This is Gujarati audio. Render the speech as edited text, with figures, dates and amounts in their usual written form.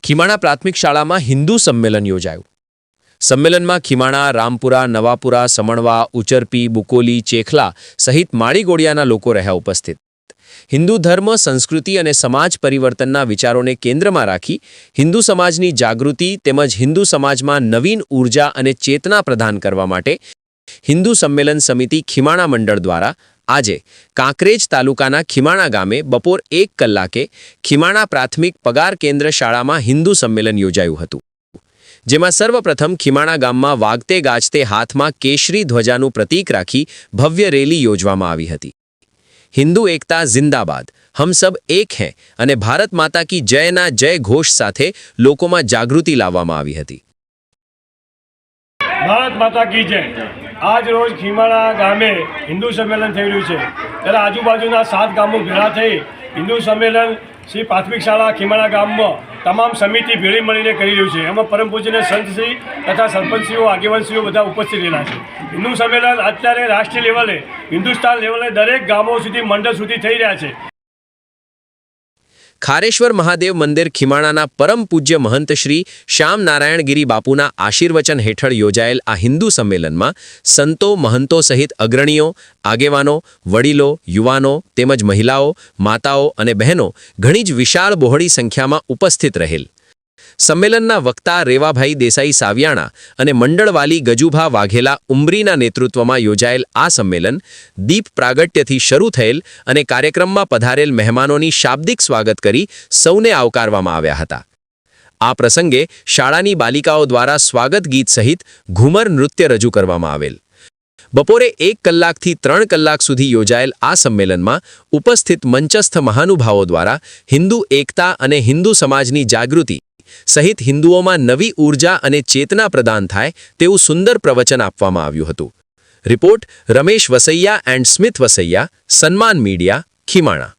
ખીમાણા પ્રાથમિક શાળામાં હિન્દુ સંમેલન યોજાયું। સંમેલનમાં ખીમાણા, રામપુરા, નવાપુરા, સમણવા, ઉચરપી, બુકોલી, ચેખલા સહિત માળીગોળિયાના લોકો રહ્યા ઉપસ્થિત। હિન્દુ ધર્મ, સંસ્કૃતિ અને સમાજ પરિવર્તનના વિચારોને કેન્દ્રમાં રાખી હિન્દુ સમાજની જાગૃતિ તેમજ હિન્દુ સમાજમાં નવીન ઊર્જા અને ચેતના પ્રદાન કરવા માટે હિન્દુ સંમેલન સમિતિ ખીમાણા મંડળ દ્વારા આજે કાંકરેજ તાલુકાના ખીમાણા ગામે બપોર 1 કલાકે ખીમાણા પ્રાથમિક પગાર કેન્દ્ર શાળામાં હિન્દુ સંમેલન યોજાયું હતું, જેમાં સર્વપ્રથમ ખીમાણા ગામમાં વાગતે ગાજતે હાથમાં કેશરી ધ્વજાનું પ્રતીક રાખી ભવ્ય રેલી યોજવામાં આવી હતી। હિન્દુ એકતા જિંદાબાદ, હમ સબ એક હૈ અને ભારત માતા કી જયના જય ઘોષ સાથે લોકોમાં જાગૃતિ લાવવામાં આવી હતી। ભારત માતા કી જય। આજ રોજ ખીમાણા ગામે હિન્દુ સંમેલન થઈ રહ્યું છે, ત્યારે આજુબાજુના 7 ગામો ભેળા થઈ હિન્દુ સંમેલન શ્રી પ્રાથમિક શાળા ખીમાણા ગામમાં તમામ સમિતિ ભેળી મળીને કરી રહ્યું છે। એમાં પરમ પૂજ્ય સંતશ્રી તથા સરપંચશ્રીઓ, આગેવાનશ્રીઓ બધા ઉપસ્થિત રહેલા છે। હિન્દુ સંમેલન અત્યારે રાષ્ટ્રીય લેવલે, હિન્દુસ્તાન લેવલે દરેક ગામો સુધી, મંડળ સુધી થઈ રહ્યા છે। ખારેશ્વર મહાદેવ મંદિર ખીમાણાના પરમ પૂજ્ય મહંત શ્રી શ્યામ નારાયણગીરી બાપુના આશીર્વચન હેઠળ યોજાયેલ આ હિન્દુ સંમેલનમાં સંતો, મહંતો સહિત અગ્રણીઓ, આગેવાનો, વડીલો, યુવાનો તેમજ મહિલાઓ, માતાઓ અને બહેનો ઘણી જ વિશાળ બહોળી સંખ્યામાં ઉપસ્થિત રહેલ। સંમેલનના વક્તા રેવાભાઈ દેસાઈ સાવિયાણા અને મંડળવાલી ગજુભા વાઘેલા ઉમરીના નેતૃત્વમાં યોજાયેલ આ સંમેલન દીપ પ્રાગટ્યથી શરૂ થયેલ અને કાર્યક્રમમાં પધારેલ મહેમાનોની શાબ્દિક સ્વાગત કરી સૌને આવકારવામાં આવ્યા હતા। આ પ્રસંગે શાળાની બાલિકાઓ દ્વારા સ્વાગત ગીત સહિત ઘુમર નૃત્ય રજૂ કરવામાં આવેલ। બપોરે 1 કલાકથી 3 કલાક સુધી યોજાયેલ આ સંમેલનમાં ઉપસ્થિત મંચસ્થ મહાનુભાવો દ્વારા હિન્દુ એકતા અને હિન્દુ સમાજની જાગૃતિ સહિત હિન્દુઓમાં નવી ઊર્જા અને ચેતના પ્રદાન થાય તેવું સુંદર પ્રવચન આપવામાં આવ્યું હતું। Report Ramesh Vasaiya and Smith Vasaiya, સન્માન મીડિયા, ખીમાણા।